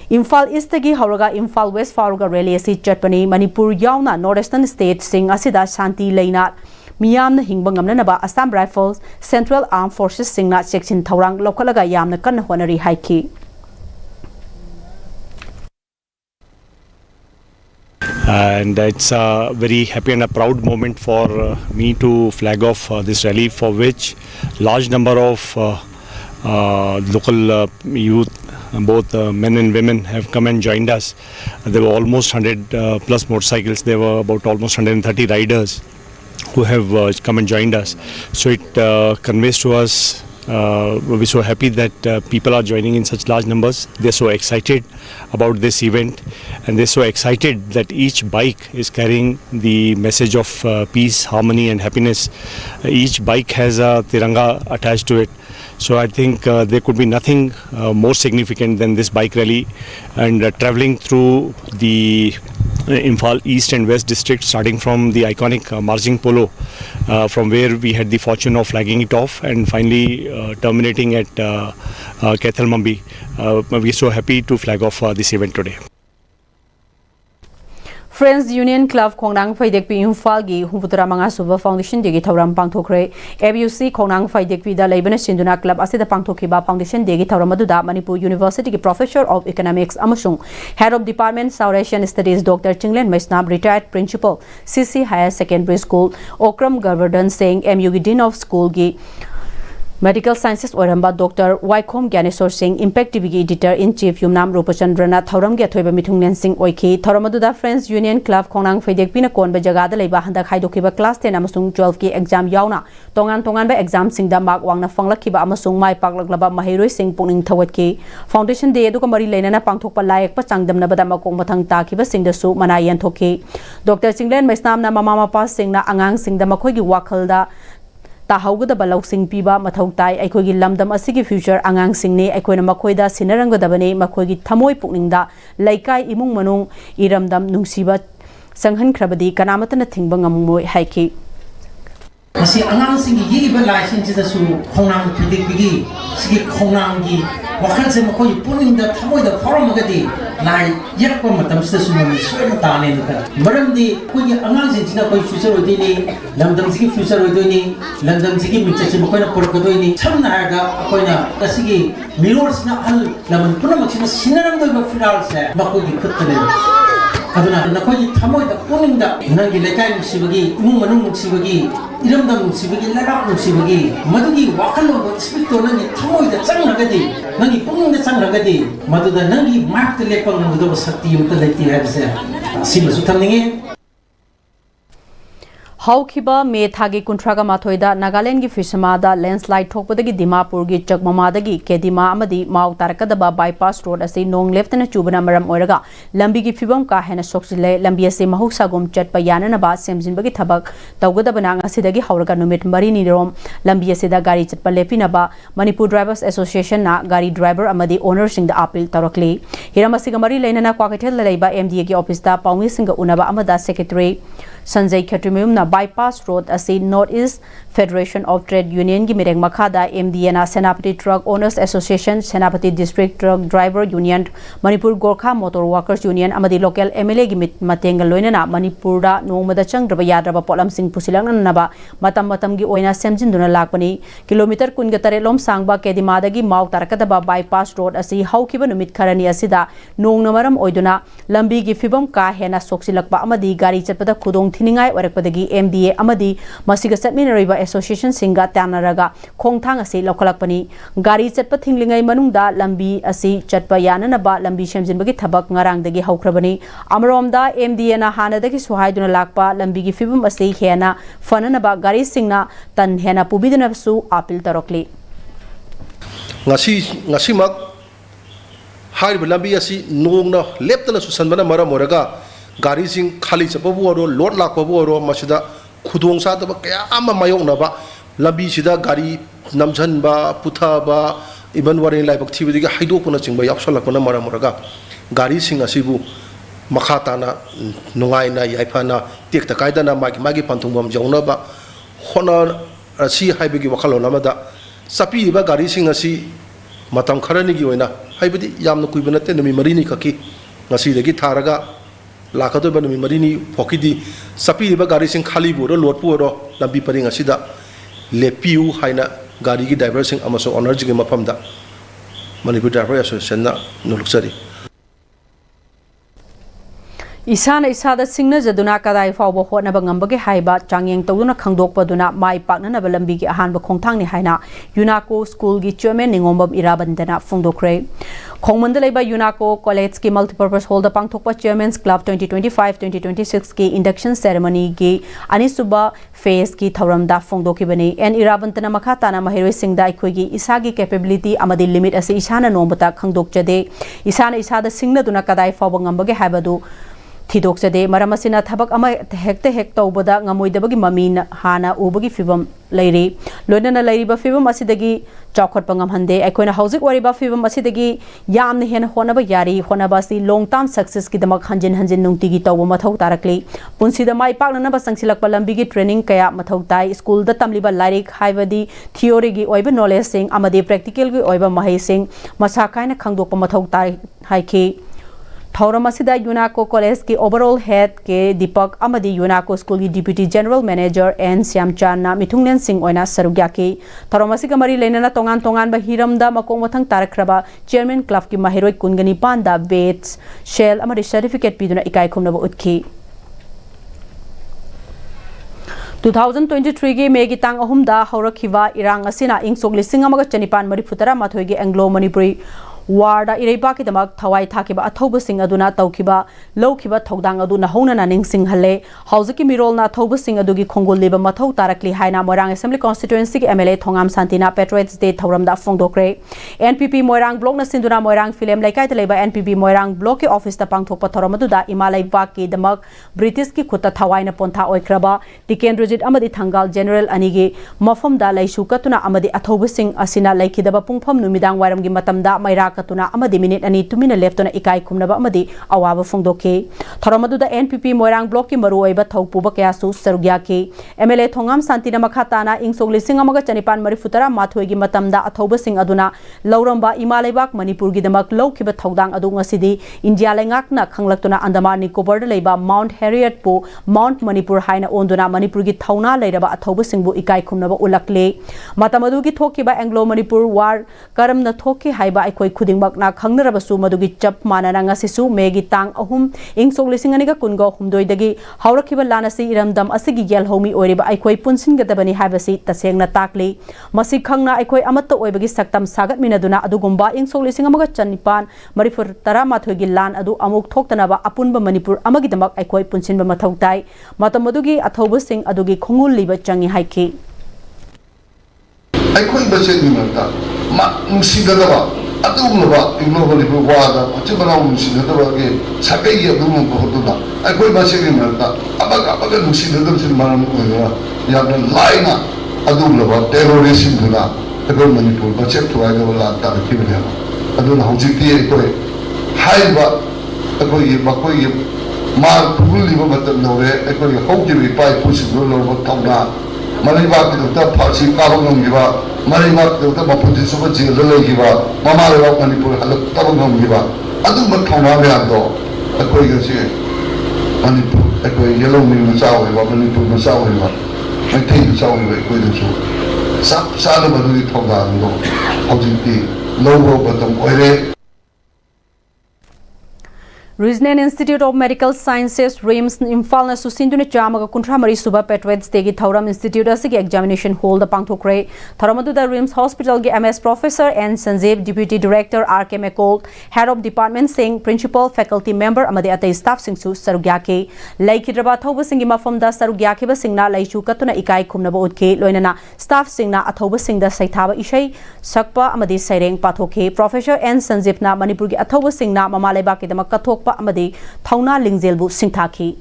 Imphal East gi hauraga Imphal West faruga rally asi chatpani Manipur yauna northern state sing asida shanti leina miyamna hingba ngamnanaba Assam Rifles Central Armed Forces singna section thaurang lokhalaga yamna kan honari haiki And it's a very happy and a proud moment for me to flag off this rally, for which large number of local youth, both men and women, have come and joined us. There were almost 100 plus motorcycles. There were about almost 130 riders who have come and joined us. So it conveys to us. We're so happy that people are joining in such large numbers. They're so excited about this event, and they're so excited that each bike is carrying the message of peace, harmony and happiness. Each bike has a tiranga attached to it. So I think there could be nothing more significant than this bike rally, and traveling through the Imphal East and West districts, starting from the iconic Marjing Polo, from where we had the fortune of flagging it off, and finally terminating at Kaithal Mambi. We are so happy to flag off this event today. Friends Union Club Khongnang Faidek Pi Imphal gi Humputara Manga Suba Foundation degi thauram pangthokre ABUC Khongnang Faidek Pi da leibana Sinduna Club asida pangthokhiba foundation degi thauram aduda Manipur University ki Professor of Economics amasung Head of Department South Asian Studies Dr. Chinglen Maisnab retired Principal CC Higher Secondary School Okram Govardhan Singh MU gi Dean of School gi Medical Sciences Oramba Dr. Waikhom Gyanesor Singh Impact TV ki Editor in Chief Yumnam Rupachandrana thauram ge thoiba mithunglen Singh oikhi thauram aduda Friends Union Club Khongnang Faidek Pina konba jaga da leiba handak haidokhiba class 10 amasung 12 ki exam yauna tongan ba exam singda mark wangna fanglakhiba amasung mai paklaklaba mahairoi sing pungning thawatki Foundation Day aduga mari leinana pangthokpa layak pa changdamna bada makong mathang takhiba singda su mana yan thokhi Dr. Chinglen Maisnamna mama mapa singna angang singda makhoi gi wakhalda tahaugadaba lausing piba mathau tai aikogi lamdam asigi future angang singni aikoina makoida sinarangadabani makoigi thamoi pukningda laikai imung manung iramdam nungsiba sanghan khrabadi kanamatana thingba ngamoi haiki Masi angang singi gi ba laisin chida su khongnang phidik bigi sigi khongnang gi wakhal se makoi puningda thamoi da forum magadi lai yakpa matam sida su mami soina tane nuka maram di koi angang sin china koi future odi ni lamdam sigi future odi ni lamdam sigi micha chi makoi na porkado ni chamna aga akoi na asigi mirrors na al laman puna maksima sinarang doi ba final se makoi gi kuttane aduna nakoi thamoi da puningda nangi lekai musibagi imung manung musibagi iramdam musibagi lagak musibagi madugi wakalo ba speak to nangi thamoi da changragadi nangi puningda changragadi maduda nangi mark te lepang mudo sakti yumta leti habse simasu thamninge Haukiba me thagi kuntraga mathoida Nagaland gi Fishamada landslide thokpadagi Dimapur gi Chakmamadagi Kedima amadi Mau Tarakadaba bypass road ase nong left na chubana maram oiraga lambi gi fibam ka hena soksile lambi ase mahusagum chatpa yanana ba semjinbagi thabak tawgadabana ngasidagi hauraga numit mari ni rom lambi ase da gari chatpa lepina ba Manipur Drivers Association na gari driver amadi owner sing da appeal tarakli हिरम असिगा मरी लेनना क्वाकैथेल लेबा MDA की office दा पाउंगी सिंग उनबा अमदा सेक्रेटरी संजय खट्रिमयुमना बाईपास रोड असी north east federation of trade union की मिरेंग मखादा MDA ना Senapati truck owners association Senapati district truck driver union Manipur Gorkha motor workers union अमदी लोकल MLA की मतेंग लोइनना मणिपुर दा नोंगमदा चंगद्रबा याद्रबा पोलम सिंग पुसिलंगनबा मतम मतम की ओइना सेमजिनदुना लाकपनी किलोमीटर 19 लोम सांगबा केदिमादगी माउ तारकदबा बाईपास रोड असी हौखिबा नुमित खरनी असिदा नोंगना मरम ओइदुना लंबी की फिबम का हेना सोक्सिलकपा अमदी गाड़ी चटपदा खुदोंग थिनिंगाई ओरकपदगी MDA अमदी मसिगा चटमिनरिबा एसोसिएशन सिंगा तानरगा खोंगथांग असी लौखलकपनी गाड़ी चटप थिंगलिंगाई मनुंगदा लंबी असी चटप याननबा लंबी सेमजिनबगी थबक ngarangdagi हौख्रबनी अमरोमदा MDA ना हानदगी सुहाइदुना लाकपा लंबी की फिबम असी हेना फननबा गाड़ी सिंगना तन हेना पुबिदनबसु अपील तरokli ngasimak हाइब लंबी असी नोंगना लेप्तना सुसनबना मरम ओरगा गाड़ी सिंग खाली चपबु ओरो लोड लाकबु ओरो मसिदा खुदोंग सादब कया अमा मायोंगनाबा लंबी सिदा गाड़ी नमझनबा पुथाबा इबन वरे लाइबक थिबदिगा हाइदोकना चिंबा यावसलकना मरम ओरगा गाड़ी सिंग असिबु मखाताना नुंगाइना याइफाना टेक्ता कायदाना मागी पंथुंगबम जौनबा होना असी हाइबगी वखलोन अमदा सपीबा गाड़ी सिंग असी मतम खरनिगी ओइना हाइबदी यामना कुइबा नते नमी मरीनी खकी ngasi थारगा लाखदोबा नमी मरीनी फोकिदी सपीबा गाड़ी सिंग खाली बुरो लोड पुरो लंबी परिंग असिदा लेपियु हाइना गाड़ी की ड्राइवर सिंग अमसो ऑनर जिगे मफमदा मणिपुर ड्राइवर एसोसिएशन ना नुलुक्सरी इसाना इसादा सिंगना जदुना कदाई फावबो होनबा ngambage haiba changyeng tawduna khangdokpaduna mai paknanaba lambi gi ahanba khongthangni haina UNACO school gi chairman ningombam irabandana phongdokre khongmanda leiba UNACO college ki multipurpose hall da pangthokpa chairman's club 2025-2026 ki induction ceremony gi anisuba phase ki thauram da phongdokibani en irabandana makha tana mahiroi singda ikhoi gi isagi capability amadi limit ase isana nombata khangdokjade isana isada singna duna kadai fawba ngambage haibadu थिदोक्सदे मरमसिना थबक अमा हेक्ते हेक तौबदा ngमोइदबगी ममीन हाना उबगी फिबम Larry लोनना लैरिबा फिबम असिदगी चौखटप ngमहंदे अखोइना हौजिक वरिबा फिबम असिदगी यामने हेन होनबा यारी होनबासी long term success की दमक हंजिन हंजिन नुंगतिगी तौब मथौ तारकली पुंसीदा माइ पाकननबा संगसिलकपा लंबिगी training कया मथौ ताई school दा तमलिबा lyric हाइबदी theory गी ओइबा knowledge सिंग अमदे practical गी ओइबा महै सिंग मसा काइना खंगदोकपा मथौ ताई हाइखी थौरमसिदा यूनाको कॉलेज की ओवरऑल हेड के दीपक अमदी यूनाको स्कूल की डिप्यूटी जनरल मैनेजर एन श्यामचाना मिथुंगनेन सिंह ओइना सरुग्याकी थौरमसिगा मरी लेनना तोंगान तोंगान बा हिरमदा मकोंग मथंग तारखरबा चेयरमैन क्लब की माहिरोय कुनगनी पांदा बेट्स शेल अमदी सर्टिफिकेट पिदुना इकाई खुमनबा उतखी 2023 की मे की तांग अहुमदा हौरखिबा इरांग असिना इंगसोक लिसिंग अमगा चनिपान मरी फुतरा माथोय की एंग्लो मणिपुरी वार्ड इरेबाकी दमक थवाई थाकिबा अथौबसिंग अदुना तौखिबा लौखिबा थौदांग अदुना हौना निंगसिंग हल्ले हौजकी मिरोलना अथौबसिंग अदुगी खोंगोलिबा मथौ तारकली हाइना मोरांग असेंबली कॉन्स्टिट्युएंसी की MLA Thongam शांतिना पेट्रोइट्स day थौरमदा फोंगदोक्रे NPP Morang block न सिंदुना Morang film लाइकाय तलेबा NPP Morang block के ऑफिस ता पांगथोकपा थौरमदुदा इमालय बाकी दमक ब्रिटिश की खुता थवाइना पोंथा ओइख्रबा टिकेंद्रजित अमदी थंगाल जनरल अनिगे मफमदा लैसु कतुना अमदी अथौबसिंग असिना लैखिदबा पुंगफम नुमिदांग वारमगी मतमदा मैरा कतुना अमदी मिनिट अनि तुमिना लेफ्टना इकाई खुमनबा अमदी अवाबा फोंगदोके थौरमदुदा NPP मोरांग ब्लॉक की मरुओइबा थौपुबा कयासु सरुग्याके MLA थोंगाम शांतिना मखाताना इंगसोक लिसिंग अमगा चनिपान मरिफुतरा माथोइगी मतमदा अथौबसिंग अदुना लौरंबा इमालैबाक मणिपुर की दमक लौखिबा थौदांग अदु ngasidi इंडिया लेंगाकना खंगलक्तुना अंडमान निकोबार लेबा माउंट हैरियट पो माउंट मणिपुर हाइना ओंदुना मणिपुर की थौना लेरबा अथौबसिंगबु इकाई खुमनबा उलकले मतमदुगी थोकिबा एंग्लो मणिपुर वार करमना थोके हाइबा अखोइ खुदिंगमकना खंगनरबसु मदुगी चप मानना ngasisu मेगी तांग अहुम इंगसोक लिसिंग अनिगा कुनगो हुमदोइदगी हौरखिबा लानसी इरमदम असिगी येलहोमी ओइरिबा अखोइ पुनसिनगदबनी हाइबसि तसेंगना ताकली मसि खंगना अखोइ अमत्त ओइबगी सक्तम सागत मिनदुना अदुगुम्बा इंगसोक लिसिंग अमगा चनिपान मरिफुर तरा माथोइगी लान अदु अमुक थोक्तनबा अपुनबा मणिपुर अमगिदमक अखोइ पुनसिनबा मथौ ताई मतमदुगी अथौबसिंग अदुगी खोंगुल लिबा चंगी हाइखी अखोइ बसेगी मरता मा नुसिगदबा अदुगुम्बा इग्नोबलिबु वादा अचबना नुसिगदबगे साकैगी अदुगुम्बा होदुना अखोइ बसेगी मरता अबगा नुसिगदबसिन मानम ओइरा याबन लाइना अदुगुम्बा टेररिस्ट दुना अखोइ मणिपुर बसेक थुवाइदबा लाता रखिबने अदुना हौजिकी अखोइ हाइबा अखोई मखोई मार पुगुली बमतम नौरे अखोई हौजिबि पाइ पुसिबो लोब तौना मरिबा किदुता फासी काबंगमगिबा मरिबा किदुता मपुति सुबा जेल लेगिबा ममा लेबा मणिपुर हलक तबंगमगिबा अदुम थौना म्यादो अखोई गसे मणिपुर अखोई येलो मी मचाओइबा मणिपुर मचाओइबा मैथै मचाओइबा अखोई दसु सब साल बदुई थौना नो हौजिति लोबो बतम ओइरे Regional Institute of Medical Sciences RIMS Imphal na susinduna chamaga kuntra mari suba Patriots Day gi Thauram Institute asigi examination hall da pangthokre Tharamadu da RIMS Hospital gi MS Professor N Sanjeev Deputy Director RK McCall Head of Department Singh Principal Faculty Member amadi atai staff singsu sarugya ke laikhidraba thoba singi mafam da sarugya ke ba singna laichu katuna ikai khumna ba utke loinana staff singna athoba singda saithaba ishai sakpa amadi saireng pathoke Professor N Sanjeev na Manipur gi athoba singna mamalaiba ki damak kathok amadi thauna lingzelbu singthaki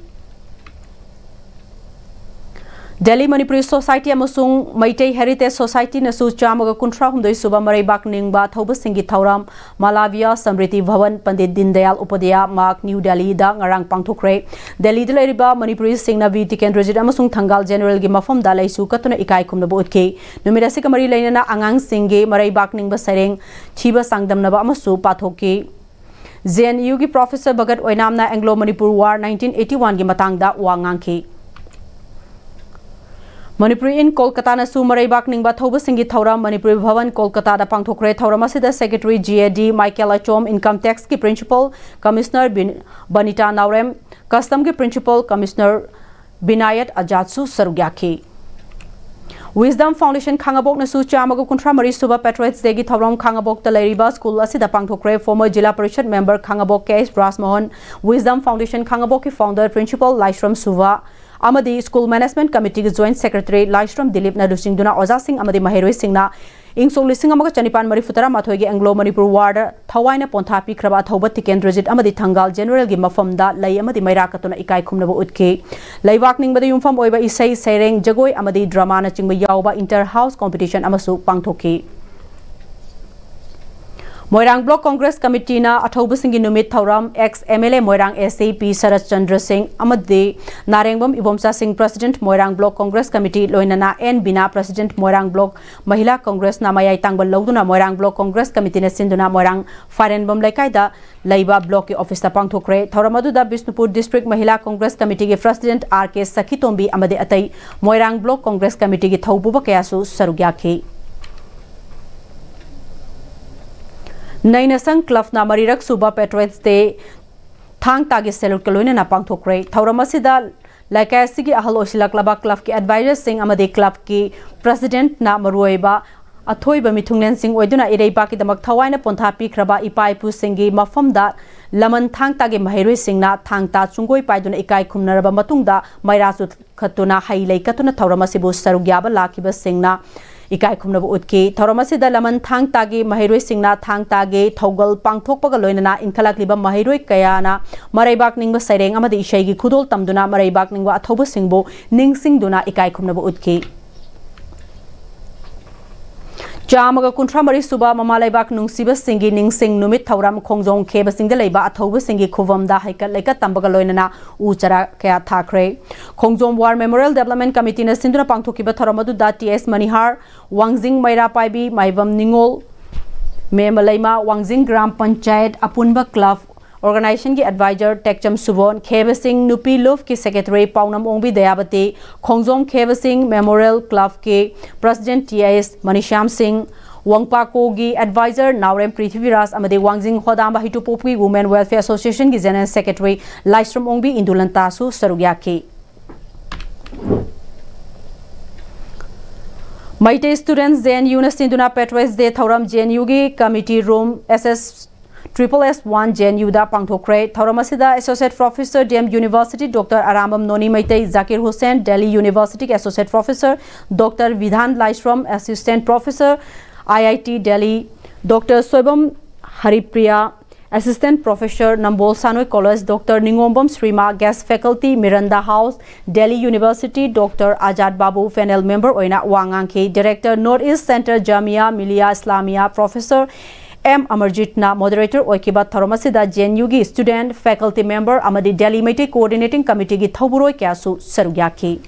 Delhi Manipuri Society amasung Maitai Heritage Society nasu chamaga kuntra humdoi suba marai bak ningba thoba singi thauram Malavia Samriti Bhavan Pandit Dindayal Upadhyaya Mark New Delhi da ngarang pangthokre Delhi da leiriba Manipuri singna vi Tikendrajit amasung Thangal General gi mafam da laisu katuna ikai khumna bo utke numira se kamari lainana angang singe marai bak ningba sareng chiba sangdamnaba amasu pathoki JNU की professor भगत ओइनामना Anglo Manipur वार 1981 की मतंगदा वांगांखी Manipuri in Kolkata na su maraibak ningba thoba singi thauram Manipuri Bhavan Kolkata da pangthokre thauram asida Secretary GAD Michael Achom Income Tax ki Principal Commissioner Banita Naurem Custom ki Principal Commissioner Binayat Ajatsu Sarugyaki Wisdom Foundation Khangabok na su chamaga kuntra mari suba Patriots Day gi thauram Khangabok ta lairiba school asida pangthokre former Jila Parishad member Khangabok K.S. Brasmohan Wisdom Foundation Khangabok ki founder Principal Laishram Suva amadi School Management Committee ki Joint Secretary Laishram Dilip na dusing duna Oza Singh amadi Maheroi Singh na Ingsong lising amaga chanipan mari futara mathoi gi Anglo Manipur Ward thawaina pontha pi khraba thoba Tikendrajit amadi Thangal General gi mafam da lai amadi maira katuna ikai khumna bo utke laibak ning bada yumfam oiba isai saireng jagoi amadi drama na chingba yauba inter house competition amasu pangthoki Moirang Block Congress Committee na athoba singi numit thauram ex MLA Moirang SAP Sarat Chandra Singh amadi Narengbam Ibomsa Singh President Moirang Block Congress Committee loinana N Bina President Moirang Block Mahila Congress na mayai tangbal loduna Moirang Block Congress Committee na sinduna Moirang Farenbam laikai da laiba block ki office ta pangthokre thauramadu da Bishnupur District Mahila Congress Committee ki President RK Sakhitombi amadi atai Moirang Block Congress Committee ki thaububa kayasu sarugya Nainasang Club na marirak suba Patriots Day thang tagi salute kaloina na pangthokre thauramasida laikai sigi ahal osilak laba club ki advisor sing amadi club ki president na maruiba athoiba mithunglen sing oiduna ireiba ki damak thawaina pontha pi khraba ipai pu singi mafamda laman thang tagi maheroi singna thang ta chungoi paiduna ikai khumnaraba matungda mairasu khatuna hailei katuna thauramasibu sarugyaba lakiba singna ikai khumnaba utki thauramasi da laman thang tagi maheroi singna thang tagi thogal pangthokpaga loinana inkhalakliba maheroi kayana maraibak ningba saireng amadi ishai gi khudol tamduna maraibak ningba athoba singbo ningsingduna ikai khumnaba utki Chamaga kuntra mari suba mamalaibak nungsiba singi ningsing numit thauram khongjong kheba singda leiba athoba singi khuvam da haikat leika tambaga loinana uchara kaya thakre khongjong war memorial development committee na sinduna pangthokiba tharamadu da TS Manihar Wangjing Maira Paibi Maivam Ningol Memalaima Wangjing Gram Panchayat Apunba Club Organization ki advisor Tekcham Subon Kheba Singh Nupi Love ki secretary Paunam Ongbi Dayabati Khongjong Kheba Singh Memorial Club ki president TS Manisham Singh Wangpa Kogi advisor Naurem Prithviraj amadi Wangjing Hodamba Hitupopi Women Welfare Association ki general secretary Laistrom Ongbi Indulantasu Sarugyaki Maite students JNU na sinduna Patriots Day thauram JNU gi committee room SSS1 JNU da pangthokre thauramasida associate professor DM University Dr Arambam Noni Maitai Zakir Hussain Delhi University associate professor Dr Vidhan Laishram assistant professor IIT Delhi Dr Soibam Haripriya assistant professor Nambol Sanoi College Dr Ningombam Srima guest faculty Miranda House Delhi University Dr Ajad Babu panel member oina wangangke director North East Center Jamia Millia Islamia professor M Amarjitna moderator oikiba tharomasida JNU gi student faculty member amadi Delhi Meeting coordinating committee gi thauburoi kyasu sarugyaki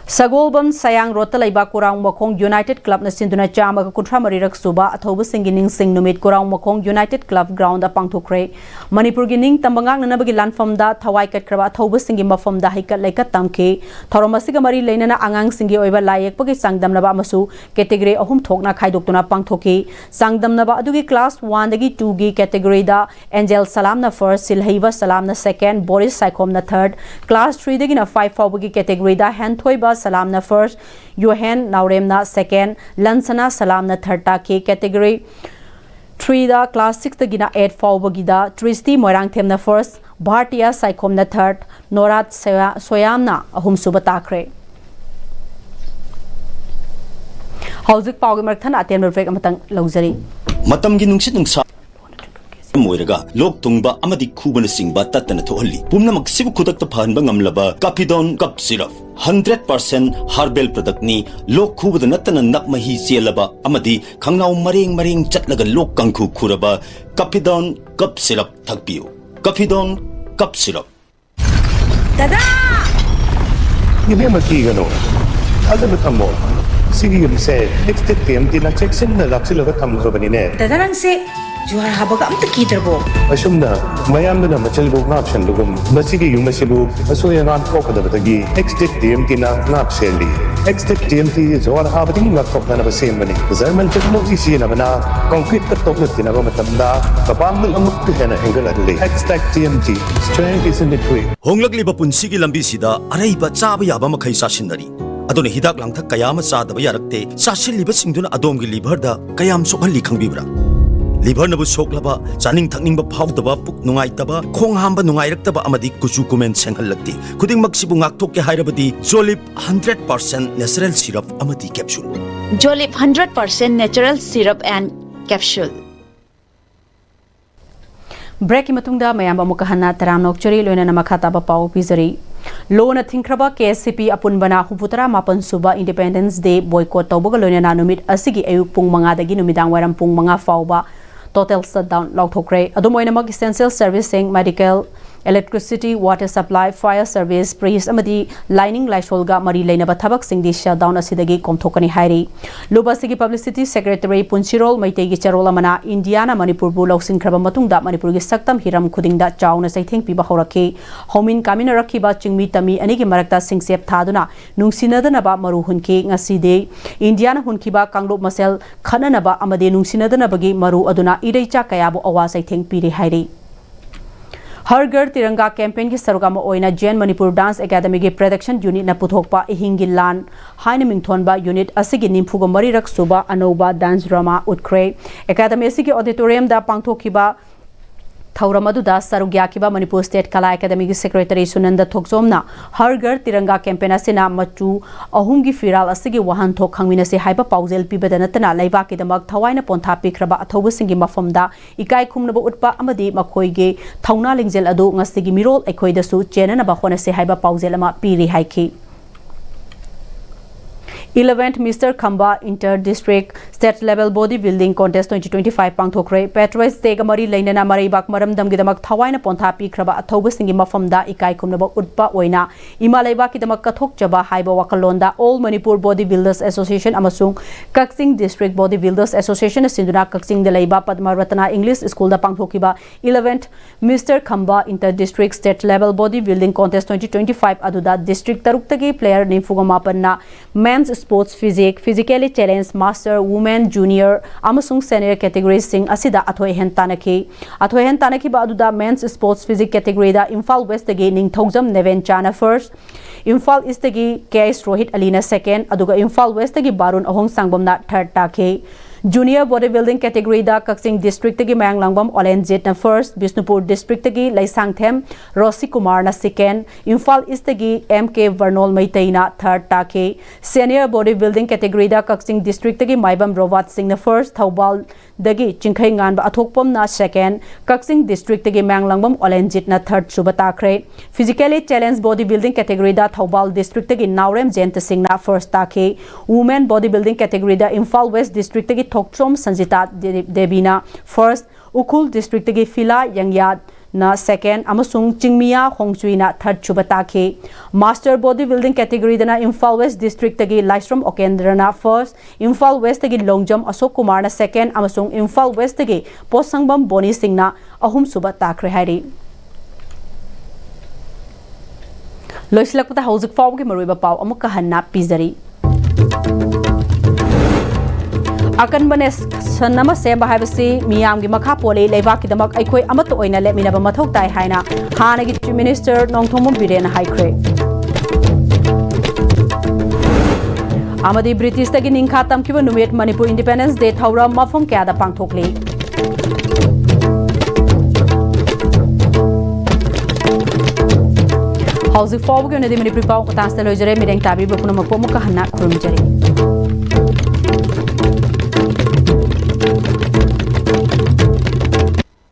Sagolbam Sayang Rotalaiba Kurang Mokong United Club na Sinduna Chama Kutra Marirak Suba Athoba Singing Sing Numit Kurang Mokong United Club Ground apang Thukre Manipur Gining Tambangang Nanabagi Landfom da Thawai Katkraba Athoba Singi Mafom da Hikat Laikat Tamke Thoromasiga Mari Lenana Angang Singi Oiba Layak Pagi Sangdam Naba Masu category Ahum Thokna Khaidokuna Pangthoki Sangdam Naba Adugi class 1 dagi 2 gi category da Angel Salam na first Silhaiva Salam na second Boris Saikom na third class 3 dagi na 5 fawbagi category da Henthoiba Salam na first, Yohan Naurem na second, Lansana Salam na third ta ke category 3 da class 6 gina 8 fawbagi da Tristi Moirang Them na first, Bhartiya Saikom na third, Norat Soyam na ahum suba takre. Hauzik Paugi Marthan Aten Perfect Amatang Lauzari. Matam gi nungsit nungsa moiraga lok tungba amadi khubana singba tatana thohalli pumna maksibu khudak ta phanba ngamlaba Capidon cup syrup 100% herbal product ni lok khubada natana nakmahi chelaba amadi khangnaw mareng chatlaga lok kangkhu khuraba Capidon cup syrup thakpiu Capidon cup syrup Dada Ibe makigano Azab thammo Sigi yumse next Pm-Istv na section na laksilaga thamgrabani ne Dada nang se Juhar habaga amta kidrabo Asumna mayamna machalbo ngapshan lugum masigi yumasibu asoya ngan kokadabagi exit TMT na ngapseli exit TMT zuhar habati ngakok na basembani German technology sina bana concrete ka tokna tinaba matamda kapam ng amuk hena angle adli exit TMT strength is in the quick honglagli ba punsigi lambi sida arai ba chaba yaba makhai sasinari adone hidak langthak kayama sadaba yarakte sasilliba singduna adom gi liver da kayam sokhalli khangbibra liver nabu soklaba chaning thakning ba phawdaba puk nungai taba khong hamba nungai raktaba amadi kuchu kumen senghallakti khuding maksibu ngakthok ke hairabadi Jolip 100% natural syrup amadi capsule Jolip 100% natural syrup and capsule Break matungda mayamba mukahana taramnok chori loina namakata ba pau pizari Lona Thinkraba KSCP apunbana huputara mapan suba Independence Day boycott tawbaga loina na numit asigi ayuk pung manga dagi numidang waram pung manga fawba total shutdown lauthokre adumoina mag essential servicing medical electricity water supply fire service police amadi lining laisholga mari leinaba thabak singdi shutdown asidagi komthokani hairi lubasigi publicity secretary Punchirol Maitegi Charola mana Indiana Manipur bu lausin khraba matungda Manipur gi saktam hiram khudingda chauna saitheng piba horaki homin kamina rakhiba chingmi tami anigi marakta singsep thaduna nungsinadana ba maru hunki ngaside Indiana hunkiba kanglop masel khananaba amadi nungsinadana bagi maru aduna idaicha kayabu awa saitheng piri hairi हर घर तिरंगा campaign की सरुगामा ओइना Jain Manipur dance academy की production unit न पुथोकपा इहिंगी लान हाइन मिंगथोनबा unit असिगी निम्फुग मरीरक सुबा अनौबा dance drama उठख्रे academy असिगी auditorium दा पांगथोखिबा थौरमदुदा सरुग्याकिबा Manipur state कला academy की secretary Sunand थोकसोमना हर घर तिरंगा कैंपेन असिना मचु अहुमगी फिराल असिगी वाहन थोक खंगमिनसे हाइबा पाउजेल पिबदनतना लैबाकिदमक थवाइना पोंथा पिख्रबा अथौबसिंगी मफमदा इकाई खुमनबा उटपा अमदी मखोइगे थौना लिंगजेल अदु ngasiगी मिरोल एखोइदसु चेननबा होनसे हाइबा पाउजेल अमा पिरि हाइखि 11th Mr. Khamba Inter-District State Level Bodybuilding Contest 2025 Pangthokre Patriots Day Mari Lainana Maribak Maram Damgidamak Thawaina Pontha Pikraba Athoba Singi Mafamda Ikai Kumnaba Utpa Oina Imalaiba Kidamak Kathok Jaba Haiba Wakalonda All Manipur Bodybuilders Association Amasung Kaksing District Bodybuilders Association Sinduna Kaksing Delaiba Padma Ratana English School da Pangthokiba 11th Mr. Khamba Inter-District State Level Bodybuilding Contest 2025 Aduda District Taruktagi Player Nimfugamapanna Men's Sports Physique, Physically Challenged Master, Women, Junior, Amasung Senior categories sing asida athoy hen tanaki ba aduda Men's Sports Physique category da Imphal West dagi ning thongzam Neven Chana first, Imphal East dagi KS Rohit Alina second, aduga Imphal West dagi Barun Ahong Sangbamna third take. Junior Bodybuilding category da Kaksing District dagi Mayang Langbam Olenjit na first, Bisnupur District dagi Laisangthem Rosi Kumar na second, Imphal East dagi MK Varnol Maitai na third take. Senior Bodybuilding category da Kaksing District dagi Maibam Rovat Singh na first, Thaubal dagi Chingkhai Nganba Athokpom na second, Kaksing District dagi Mayang Langbam Olenjit na third suba takre. Physically Challenged Bodybuilding category da Thaubal District dagi Naurem Jent Singh na first take. Women Bodybuilding category da Imphal West District dagi Thokchom Sanjita Debina first Ukul district tagi Phila Yangyat na second amasung Chingmia Hongchui na third chubatake master bodybuilding category dana Imphal West district tagi Laistrom Okendra na first Imphal West tagi Longjam Asok Kumar na second amasung Imphal West tagi Posangbam Boni Singh na ahum subatakre hari Loislakpata hauzik fawgi maruiba paw amuk kahanna pizari akan banes sanama semba haibasi miyamgi makha pole leibak kidamak aikoi amato oina leminaba mathau tai haina hanagi chief minister nongthomum biren haikre amadi british tagi ningkha tamkiba numit Manipur Independence Day thawra mafam kyada pangthokli hauzik fawgi onadi Manipur paw katasna lojare mireng tabi bapuna makpo muka hanna khurumjari